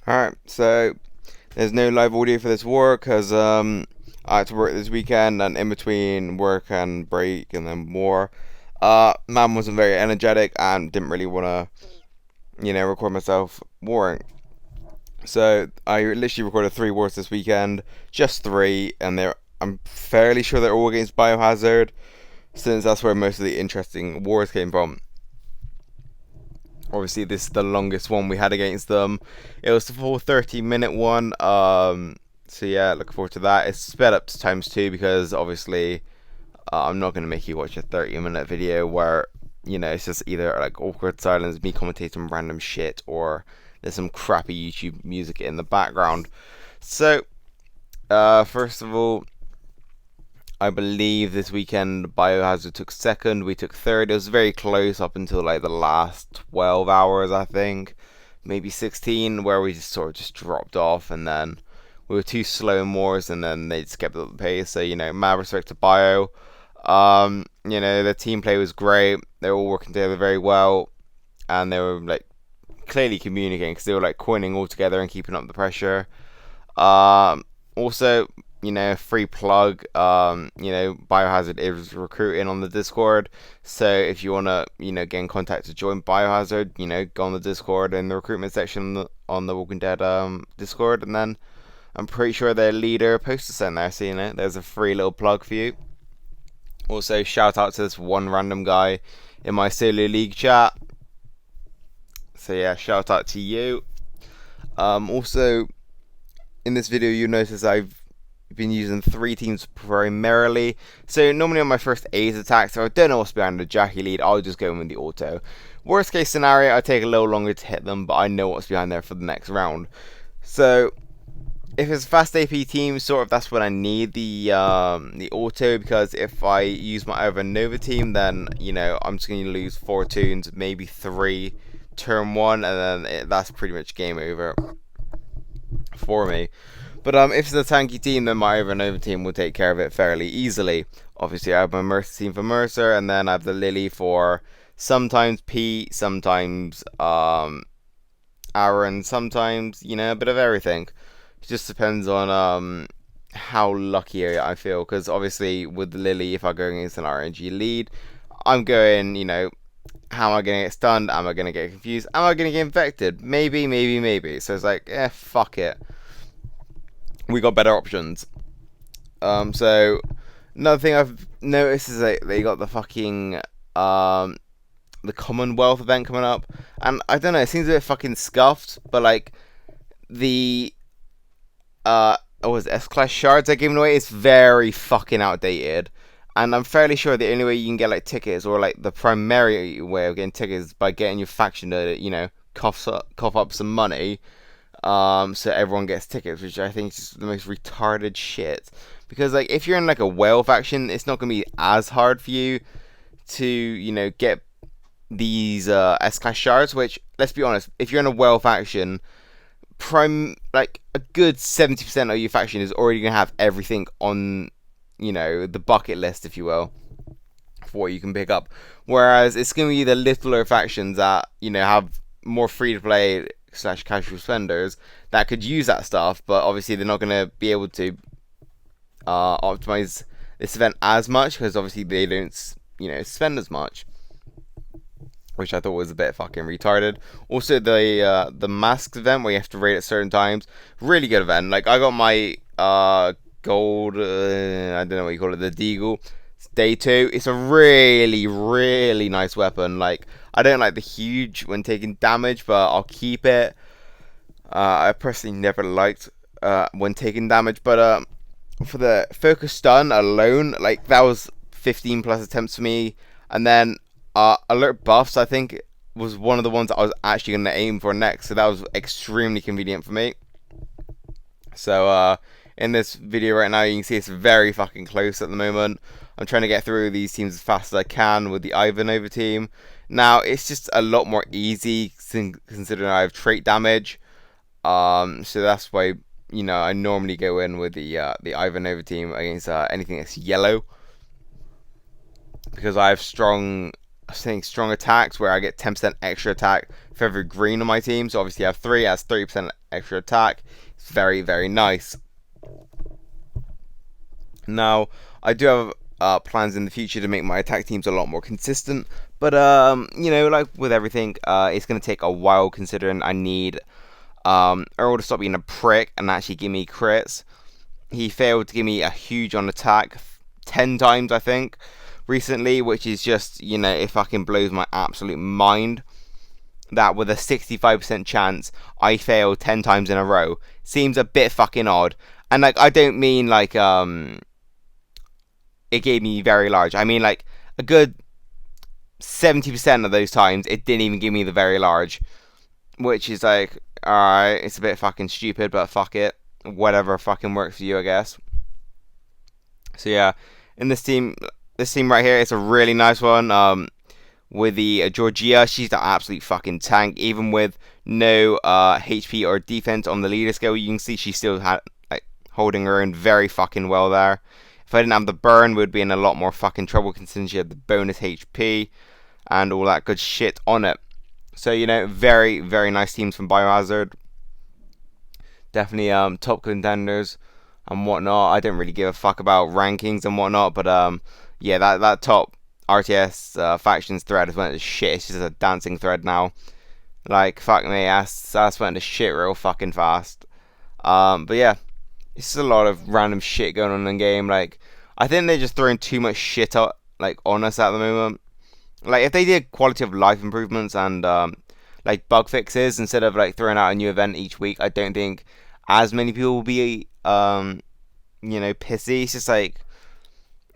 Alright, so there's no live audio for this war because I had to work this weekend, and in between work and break and then war, man wasn't very energetic and didn't really want to, record myself warring. So I literally recorded 3 wars this weekend, just three, and I'm fairly sure they're all against Biohazard, since that's where most of the interesting wars came from. Obviously, this is the longest one we had against them. It was the full 30-minute one. So yeah, looking forward to that. It's sped up to times 2 because obviously I'm not going to make you watch a 30-minute video where it's just either like awkward silence, me commentating random shit, or there's some crappy YouTube music in the background. So first of all, I believe this weekend Biohazard took second, we took third. It was very close up until like the last 12 hours, I think, maybe 16, where we just sort of just dropped off, and then we were too slow in wars, and then they just kept up the pace. So mad respect to Bio. The team play was great. They were all working together very well, and they were like clearly communicating because they were like coining all together and keeping up the pressure. Also, free plug. Biohazard is recruiting on the Discord. So if you wanna, get in contact to join Biohazard, go on the Discord in the recruitment section on the Walking Dead Discord, and then I'm pretty sure their leader posted something there. So there's a free little plug for you. Also, shout out to this one random guy in my solo league chat. So yeah, shout out to you. Also, in this video, you notice I've been using 3 teams primarily. So normally on my first A's attack, so I don't know what's behind the Jackie lead, I'll just go in with the auto. Worst case scenario, I take a little longer to hit them, but I know what's behind there for the next round. So if it's a fast AP team, sort of that's when I need the auto, because if I use my Over Nova team, then I'm just going to lose 4 tunes, maybe 3 turn 1, and then that's pretty much game over for me. But if it's a tanky team, then my Over Nova team will take care of it fairly easily. Obviously, I have my Mercer team for Mercer, and then I have the Lily for sometimes Pete, sometimes Aaron, sometimes a bit of everything. It just depends on how lucky I feel, because obviously with the Lily, if I go against an RNG lead, I'm going, how am I going to get stunned? Am I going to get confused? Am I going to get infected? Maybe, maybe, maybe. So it's like, fuck it. We got better options. So another thing I've noticed is that they got the fucking the Commonwealth event coming up, and I don't know, it seems a bit fucking scuffed, but like the what was it, S-Class shards they're giving away is very fucking outdated. And I'm fairly sure the only way you can get like tickets, or like the primary way of getting tickets, is by getting your faction to, cough up some money, so everyone gets tickets, which I think is just the most retarded shit. Because like if you're in like a whale faction, it's not gonna be as hard for you to, get these S-Class shards. Which, let's be honest, if you're in a whale faction, like a good 70% of your faction is already gonna have everything on the bucket list, if you will, for what you can pick up. Whereas it's going to be the littler factions that have more free to play / casual spenders that could use that stuff, but obviously they're not going to be able to optimize this event as much, because obviously they don't spend as much, which I thought was a bit fucking retarded. Also, the masks event where you have to raid at certain times, really good event. Like I got my gold, I don't know what you call it, the Deagle. It's day 2. It's a really, really nice weapon. Like, I don't like the huge when taking damage, but I'll keep it. I personally never liked when taking damage, but for the focus stun alone, like that was 15 plus attempts for me. And then alert buffs, I think, was one of the ones I was actually going to aim for next, so that was extremely convenient for me. So in this video right now, you can see it's very fucking close at the moment. I'm trying to get through these teams as fast as I can with the Ivanova team. Now, it's just a lot more easy considering I have trait damage. So that's why, I normally go in with the Ivanova team against anything that's yellow. Because I have strong attacks where I get 10% extra attack for every green on my team. So obviously I have 3, that's 30% extra attack. It's very, very nice. Now, I do have plans in the future to make my attack teams a lot more consistent, but like with everything, it's gonna take a while considering I need Earl to stop being a prick and actually give me crits. He failed to give me a huge on attack 10 times, I think, recently, which is just, it fucking blows my absolute mind. That with a 65% chance, I failed 10 times in a row. Seems a bit fucking odd. And, like, I don't mean, like, it gave me very large. I mean, like, a good 70% of those times, it didn't even give me the very large. Which is, like, alright, it's a bit fucking stupid, but fuck it. Whatever fucking works for you, I guess. So, yeah, in this team right here, it's a really nice one. With the Georgia, she's the absolute fucking tank. Even with no HP or defense on the leader skill, you can see she still had holding her own very fucking well there. If I didn't have the burn, we'd be in a lot more fucking trouble considering she had the bonus HP and all that good shit on it. So very, very nice teams from Biohazard. Definitely top contenders and whatnot. I don't really give a fuck about rankings and whatnot, but yeah, that top RTS factions thread has went to shit. It's just a dancing thread now. Like, fuck me, that's went to shit real fucking fast. But yeah, it's just a lot of random shit going on in the game. Like, I think they're just throwing too much shit out, like, on us at the moment. Like, if they did quality of life improvements and like bug fixes instead of like throwing out a new event each week, I don't think as many people will be pissy. It's just like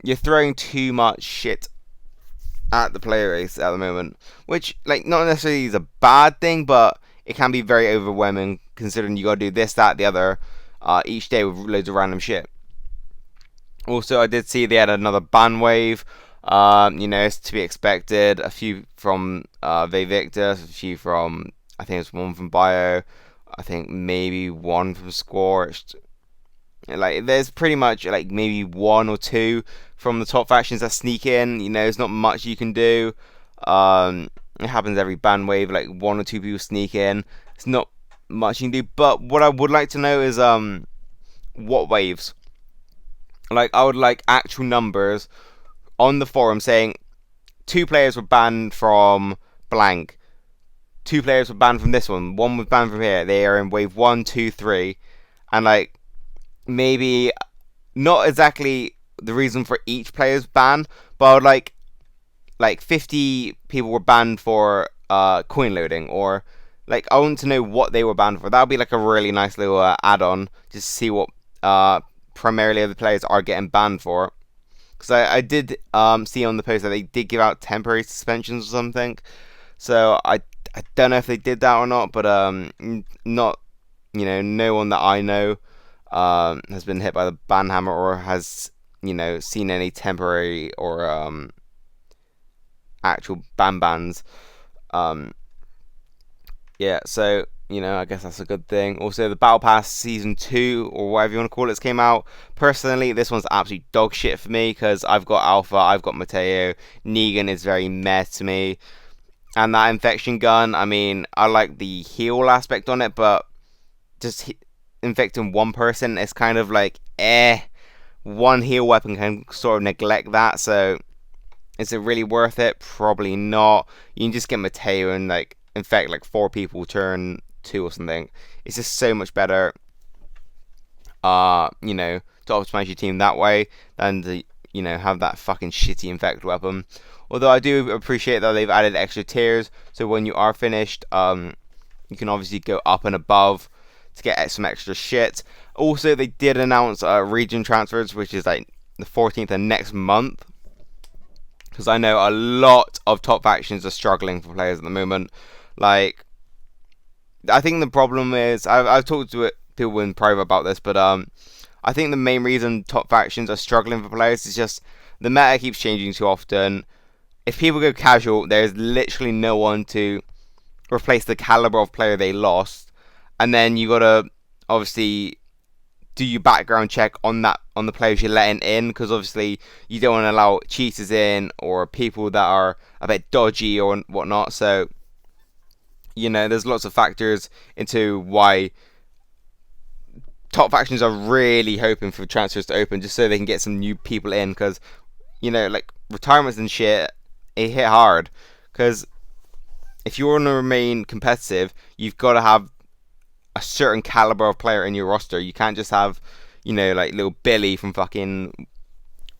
you're throwing too much shit at the player base at the moment, which like not necessarily is a bad thing, but it can be very overwhelming considering you gotta do this, that, the other each day with loads of random shit. Also, I did see they had another ban wave. It's to be expected. A few from Victor, a few from, I think it's one from Bio, I think maybe one from Scorched. Like, there's pretty much like maybe one or two from the top factions that sneak in. There's not much you can do. It happens every ban wave, like one or two people sneak in. It's not much you can do. But what I would like to know is what waves. Like, I would like actual numbers on the forum saying 2 players were banned from blank, 2 players were banned from this one was banned from here. They are in wave 1, 2, 3, and like maybe not exactly the reason for each player's ban, but I would like 50 people were banned for coin loading, or like I want to know what they were banned for. That would be like a really nice little add-on just to see what primarily the players are getting banned for. Because I did see on the post that they did give out temporary suspensions or something. So I don't know if they did that or not, but not, no one that I know has been hit by the ban hammer or has, seen any temporary or actual bans. Yeah, so I guess that's a good thing. Also, the Battle Pass Season 2, or whatever you want to call it, came out. Personally, this one's absolute dog shit for me, because I've got Alpha, I've got Mateo, Negan is very meh to me. And that infection gun, I mean, I like the heal aspect on it, but just infecting one person is kind of like, one heal weapon can sort of neglect that, so is it really worth it? Probably not. You can just get Mateo and like infect like 4 people turn 2 or something. It's just so much better to optimize your team that way than to have that fucking shitty infect weapon. Although I do appreciate that they've added extra tiers, so when you are finished you can obviously go up and above to get some extra shit. Also, they did announce region transfers, which is like the 14th of next month, because I know a lot of top factions are struggling for players at the moment. Like, I think the problem is, I've talked to people in private about this, but I think the main reason top factions are struggling for players is just the meta keeps changing too often. If people go casual, there's literally no one to replace the caliber of player they lost, and then you gotta obviously do your background check on the players you're letting in, because obviously you don't want to allow cheaters in or people that are a bit dodgy or whatnot. So there's lots of factors into why top factions are really hoping for transfers to open just so they can get some new people in, because like retirements and shit, it hit hard. Because if you want to remain competitive, you've got to have a certain caliber of player in your roster. You can't just have, like little Billy from fucking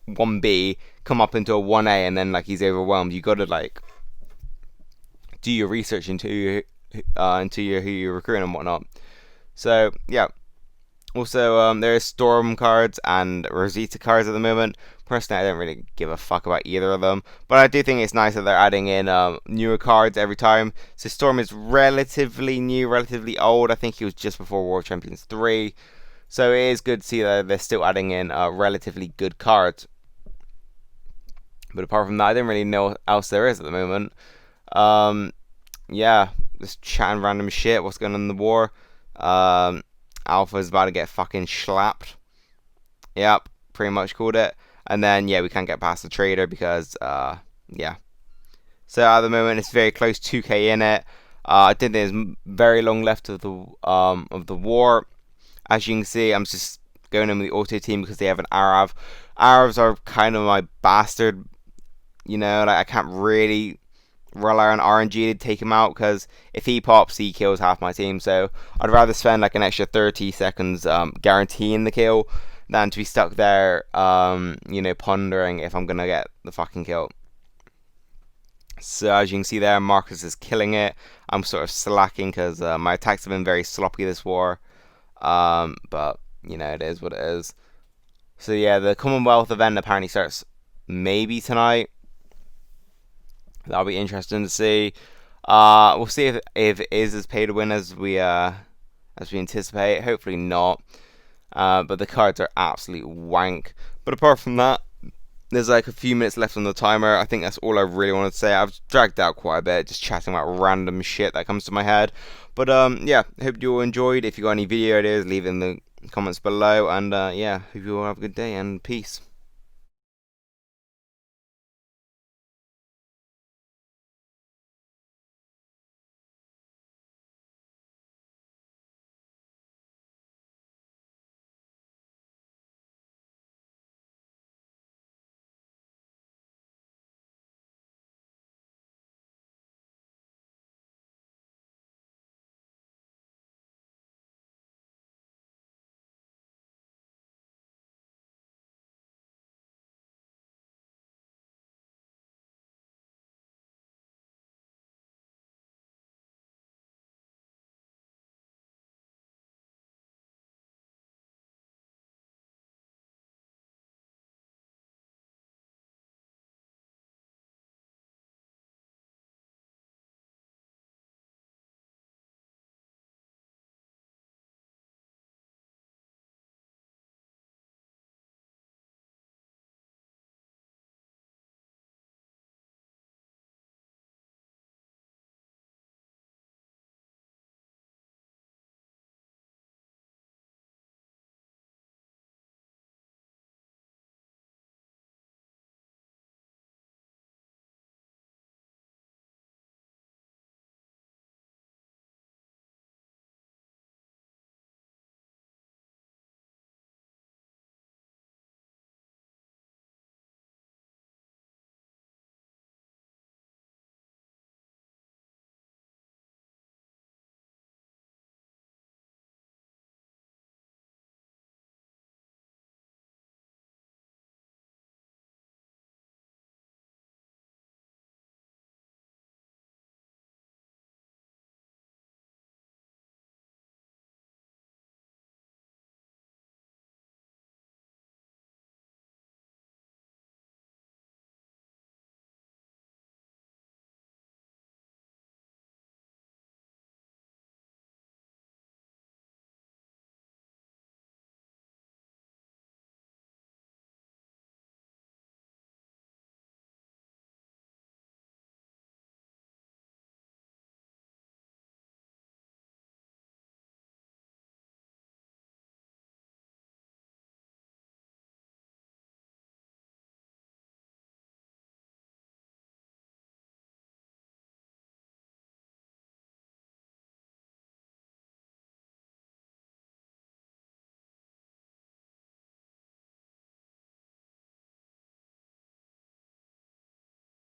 1B come up into a 1A and then like he's overwhelmed. You got to like do your research into who you're recruiting and whatnot. So yeah. Also, there's Storm cards and Rosita cards at the moment. Personally, I don't really give a fuck about either of them, but I do think it's nice that they're adding in newer cards every time. So Storm is relatively new, relatively old. I think he was just before World Champions 3. So it is good to see that they're still adding in relatively good cards. But apart from that, I don't really know what else there is at the moment. Yeah, just chatting random shit. What's going on in the war? Alpha's about to get fucking slapped. Yep, pretty much called it. And then, yeah, we can't get past the trader because, yeah. So at the moment, it's very close, 2k in it. I think there's very long left of the war. As you can see, I'm just going in with the auto team because they have an Arav. Aravs are kind of my bastard. Like I can't really rely on RNG to take him out, because if he pops, he kills half my team. So I'd rather spend like an extra 30 seconds guaranteeing the kill than to be stuck there, pondering if I'm gonna get the fucking kill. So as you can see there, Marcus is killing it. I'm sort of slacking because my attacks have been very sloppy this war. But it is what it is. So yeah, the Commonwealth event apparently starts maybe tonight. That'll be interesting to see. We'll see if it is as pay to win as we anticipate. Hopefully not. But the cards are absolute wank. But apart from that, there's like a few minutes left on the timer. I think that's all I really wanted to say. I've dragged out quite a bit, just chatting about random shit that comes to my head. But yeah, hope you all enjoyed. If you got any video ideas, leave it in the comments below. And yeah, hope you all have a good day and peace.